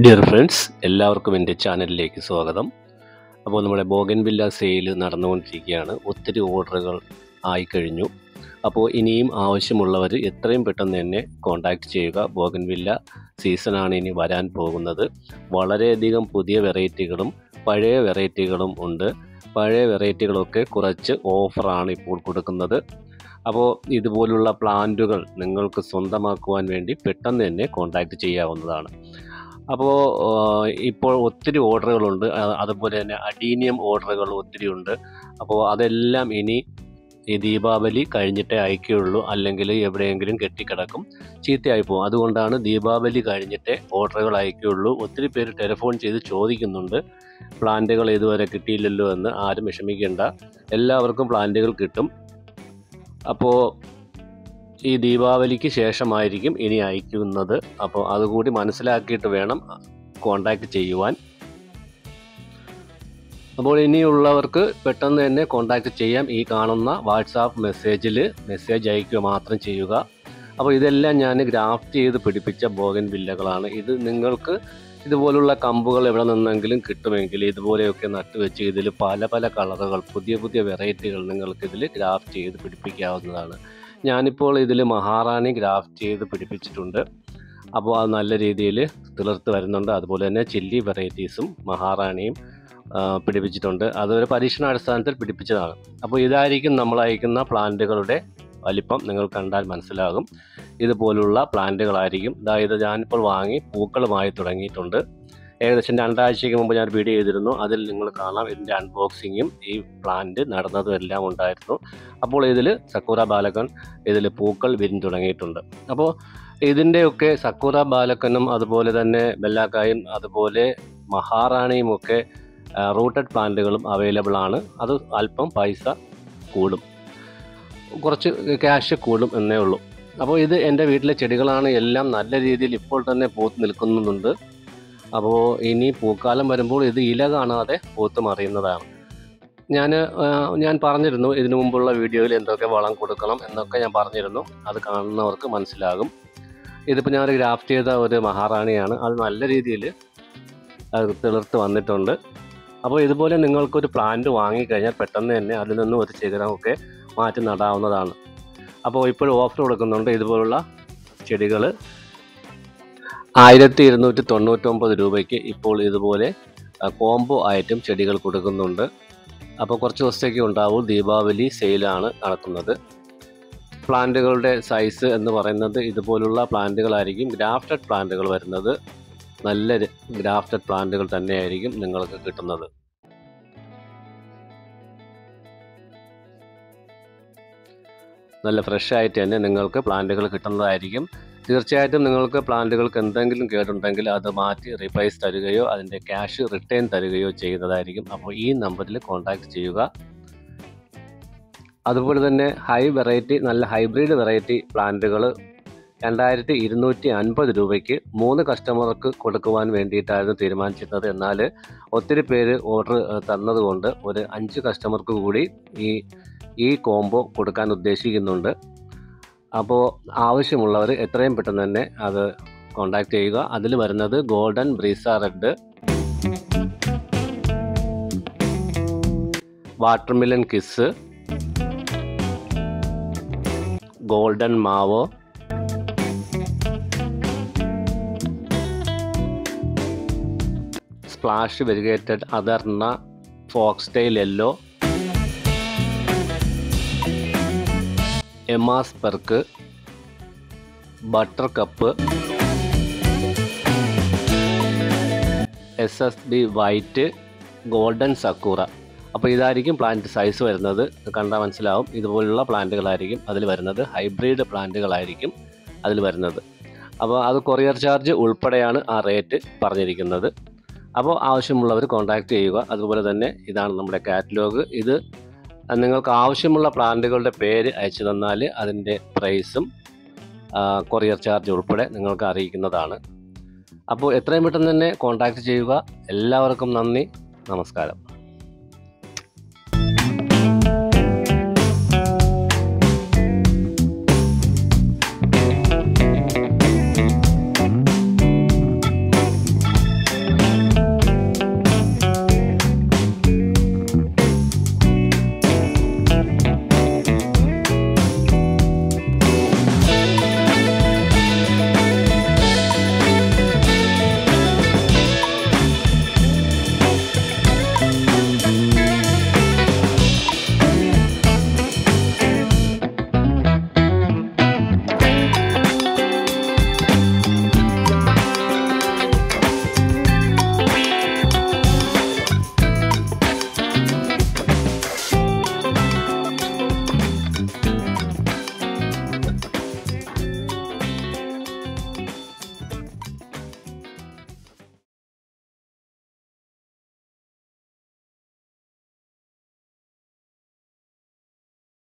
Dear friends, എല്ലാവർക്കും എൻ്റെ ചാനലിലേക്ക് സ്വാഗതം. അപ്പോൾ നമ്മുടെ ബോഗൻവില്ല സെയിൽ നടന്നുകൊണ്ടിരിക്കുകയാണ്. ഒത്തിരി ഓർഡറുകൾ ആയിക്കഴിഞ്ഞു. അപ്പോൾ ഇനിയും ആവശ്യമുള്ളവർ എത്രയും പെട്ടെന്ന് തന്നെ കോൺടാക്റ്റ് ചെയ്യുക. ബോഗൻവില്ല സീസണാണ് ഇനി വരാൻ പോകുന്നത്. വളരെയധികം പുതിയ വെറൈറ്റികളും പഴയ വെറൈറ്റികളും ഉണ്ട്. പഴയ വെറൈറ്റികളൊക്കെ കുറച്ച് ഓഫറാണ് ഇപ്പോൾ കൊടുക്കുന്നത്. അപ്പോൾ ഇതുപോലുള്ള പ്ലാന്റുകൾ നിങ്ങൾക്ക് സ്വന്തമാക്കുവാൻ വേണ്ടി പെട്ടെന്ന് തന്നെ കോൺടാക്റ്റ് ചെയ്യാവുന്നതാണ്. അപ്പോൾ ഇപ്പോൾ ഒത്തിരി ഓർഡറുകളുണ്ട്. അതുപോലെ തന്നെ അഡീനിയം ഓർഡറുകൾ ഒത്തിരി ഉണ്ട്. അപ്പോൾ അതെല്ലാം ഇനി ഈ ദീപാവലി കഴിഞ്ഞിട്ടേ അയക്കുകയുള്ളൂ, അല്ലെങ്കിൽ എവിടെയെങ്കിലും കെട്ടിക്കിടക്കും, ചീത്തയായി പോകും. അതുകൊണ്ടാണ് ദീപാവലി കഴിഞ്ഞിട്ടേ ഓർഡറുകൾ അയക്കുകയുള്ളൂ. ഒത്തിരി പേര് ടെലിഫോൺ ചെയ്ത് ചോദിക്കുന്നുണ്ട്, പ്ലാന്റുകൾ ഇതുവരെ കിട്ടിയില്ലല്ലോ എന്ന്. ആരും വിഷമിക്കേണ്ട, എല്ലാവർക്കും പ്ലാന്റുകൾ കിട്ടും. അപ്പോൾ ഈ ദീപാവലിക്ക് ശേഷമായിരിക്കും ഇനി അയക്കുന്നത്. അപ്പോൾ അതുകൂടി മനസ്സിലാക്കിയിട്ട് വേണം കോൺടാക്റ്റ് ചെയ്യുവാൻ. അപ്പോൾ ഇനിയുള്ളവർക്ക് പെട്ടെന്ന് തന്നെ കോൺടാക്റ്റ് ചെയ്യാം. ഈ കാണുന്ന വാട്സാപ്പ് മെസ്സേജിൽ മെസ്സേജ് അയക്കുക മാത്രം ചെയ്യുക. അപ്പോൾ ഇതെല്ലാം ഞാൻ ഗ്രാഫ്റ്റ് ചെയ്ത് പിടിപ്പിച്ച ബോഗൻവില്ലകളാണ്. ഇത് നിങ്ങൾക്ക് ഇതുപോലുള്ള കമ്പുകൾ എവിടെ നിന്നെങ്കിലും കിട്ടുമെങ്കിൽ ഇതുപോലെയൊക്കെ നട്ടുവെച്ച് ഇതിൽ പല പല കളറുകൾ, പുതിയ പുതിയ വെറൈറ്റികൾ നിങ്ങൾക്കിതിൽ ഗ്രാഫ്റ്റ് ചെയ്ത് പിടിപ്പിക്കാവുന്നതാണ്. ഞാനിപ്പോൾ ഇതിൽ മഹാറാണി ഗ്രാഫ്റ്റ് ചെയ്ത് പിടിപ്പിച്ചിട്ടുണ്ട്. അപ്പോൾ അത് നല്ല രീതിയിൽ തിളർത്ത് വരുന്നുണ്ട്. അതുപോലെ തന്നെ ചില്ലി വെറൈറ്റീസും മഹാറാണിയും പിടിപ്പിച്ചിട്ടുണ്ട്. അതൊരു പരീക്ഷണാടിസ്ഥാനത്തിൽ പിടിപ്പിച്ചതാണ്. അപ്പോൾ ഇതായിരിക്കും നമ്മൾ അയക്കുന്ന പ്ലാന്റുകളുടെ വലിപ്പം. നിങ്ങൾ കണ്ടാൽ മനസ്സിലാകും. ഇതുപോലുള്ള പ്ലാന്റുകളായിരിക്കും. അതായത് ഞാനിപ്പോൾ വാങ്ങി പൂക്കളുമായി തുടങ്ങിയിട്ടുണ്ട്. ഏകദേശം 2 ആഴ്ചയ്ക്ക് മുമ്പ് ഞാൻ വീഡിയോ ചെയ്തിരുന്നു. അതിൽ നിങ്ങൾ കാണാം ഇതിൻ്റെ അൺബോക്സിങ്ങും ഈ പ്ലാന്റ് നടന്നതും എല്ലാം ഉണ്ടായിരുന്നു. അപ്പോൾ ഇതിൽ സക്കുറ ബാലക്കൺ, ഇതിൽ പൂക്കൾ വിരിഞ്ഞു തുടങ്ങിയിട്ടുണ്ട്. അപ്പോൾ ഇതിൻ്റെയൊക്കെ സക്കുറ ബാലക്കനും അതുപോലെ തന്നെ ബെല്ലാക്കായും അതുപോലെ മഹാറാണിയും ഒക്കെ റൂട്ടഡ് പ്ലാന്റുകളും അവൈലബിൾ ആണ്. അത് അല്പം പൈസ കൂടും, കുറച്ച് ക്യാഷ് കൂടും എന്നേ ഉള്ളൂ. അപ്പോൾ ഇത് എൻ്റെ വീട്ടിലെ ചെടികളാണ്. എല്ലാം നല്ല രീതിയിൽ ഇപ്പോൾ തന്നെ പൂത്ത് നിൽക്കുന്നുണ്ട്. അപ്പോൾ ഇനി പൂക്കാലം വരുമ്പോൾ ഇത് ഇല കാണാതെ പൂത്ത് മറിയുന്നതാണ്. ഞാൻ പറഞ്ഞിരുന്നു ഇതിനു മുമ്പുള്ള വീഡിയോയിൽ എന്തൊക്കെ വളം കൊടുക്കണം എന്നൊക്കെ ഞാൻ പറഞ്ഞിരുന്നു. അത് കാണുന്നവർക്ക് മനസ്സിലാകും. ഇതിപ്പോൾ ഞാനൊരു ഗ്രാഫ്റ്റ് ചെയ്ത ഒരു മഹാറാണിയാണ്. അത് നല്ല രീതിയിൽ അത് തിളർത്ത് വന്നിട്ടുണ്ട്. അപ്പോൾ ഇതുപോലെ നിങ്ങൾക്കൊരു പ്ലാന്റ് വാങ്ങിക്കഴിഞ്ഞാൽ പെട്ടെന്ന് തന്നെ അതിൽ നിന്നും ഒരു ശിഖരമൊക്കെ മാറ്റി നടാവുന്നതാണ്. അപ്പോൾ ഇപ്പോൾ ഓഫർ കൊടുക്കുന്നുണ്ട്. ഇതുപോലുള്ള ചെടികൾ 1299 രൂപയ്ക്ക് ഇപ്പോൾ ഇതുപോലെ കോംബോ ആയിട്ടും ചെടികൾ കൊടുക്കുന്നുണ്ട്. അപ്പോൾ കുറച്ച് ദിവസത്തേക്ക് ഉണ്ടാവും. ദീപാവലി സെയിലാണ് നടക്കുന്നത്. പ്ലാന്റുകളുടെ സൈസ് എന്ന് പറയുന്നത് ഇതുപോലുള്ള പ്ലാന്റുകളായിരിക്കും. ഗ്രാഫ്റ്റഡ് പ്ലാന്റുകൾ വരുന്നത് നല്ല ഗ്രാഫ്റ്റഡ് പ്ലാന്റുകൾ തന്നെയായിരിക്കും നിങ്ങൾക്ക് കിട്ടുന്നത്. നല്ല ഫ്രഷ് ആയിട്ട് തന്നെ നിങ്ങൾക്ക് പ്ലാന്റുകൾ കിട്ടുന്നതായിരിക്കും. തീർച്ചയായിട്ടും നിങ്ങൾക്ക് പ്ലാന്റുകൾക്ക് എന്തെങ്കിലും കേടുണ്ടെങ്കിൽ അത് മാറ്റി റീപ്ലേസ് തരികയോ അതിൻ്റെ ക്യാഷ് റിട്ടേൺ തരികയോ ചെയ്യുന്നതായിരിക്കും. അപ്പോൾ ഈ നമ്പറിൽ കോൺടാക്റ്റ് ചെയ്യുക. അതുപോലെ തന്നെ നല്ല ഹൈബ്രിഡ് വെറൈറ്റി പ്ലാന്റുകൾ 2250 രൂപയ്ക്ക് 3 കസ്റ്റമർക്ക് കൊടുക്കുവാൻ വേണ്ടിയിട്ടായിരുന്നു തീരുമാനിച്ചിരുന്നത്. എന്നാൽ ഒത്തിരി പേര് ഓർഡർ തന്നതുകൊണ്ട് ഒരു 5 കസ്റ്റമർക്ക് കൂടി ഈ കോംബോ കൊടുക്കാൻ ഉദ്ദേശിക്കുന്നുണ്ട്. അപ്പോൾ ആവശ്യമുള്ളവർ എത്രയും പെട്ടെന്ന് തന്നെ അത് കോൺടാക്റ്റ് ചെയ്യുക. അതിൽ വരുന്നത് golden breeze red, watermelon kiss, golden mayo, splash variegated adorna, foxtail yellow, emas perk, butter cup, SSB white, golden sakura. അപ്പോൾ ഇതായിരിക്കും പ്ലാന്റ് സൈസ് വരുന്നത്. കണ്ടാൽ മനസ്സിലാവും. ഇതുപോലുള്ള പ്ലാന്റുകളായിരിക്കും അതിൽ വരുന്നത്. ഹൈബ്രിഡ് പ്ലാന്റുകളായിരിക്കും അതിൽ വരുന്നത്. അപ്പോൾ അത് കൊറിയർ ചാർജ് ഉൾപ്പെടെയാണ് ആ റേറ്റ് പറഞ്ഞിരിക്കുന്നത്. അപ്പോൾ ആവശ്യമുള്ളവർ കോൺടാക്റ്റ് ചെയ്യുക. അതുപോലെ തന്നെ ഇതാണ് നമ്മുടെ കാറ്റലോഗ്. ഇത് നിങ്ങൾക്ക് ആവശ്യമുള്ള പ്ലാന്റുകളുടെ പേര് അയച്ചു തന്നാൽ അതിൻ്റെ പ്രൈസും കൊറിയർ ചാർജ് ഉൾപ്പെടെ നിങ്ങൾക്ക് അറിയിക്കുന്നതാണ്. അപ്പോൾ എത്രയും പെട്ടെന്ന് തന്നെ കോൺടാക്റ്റ് ചെയ്യുക. എല്ലാവർക്കും നന്ദി, നമസ്കാരം.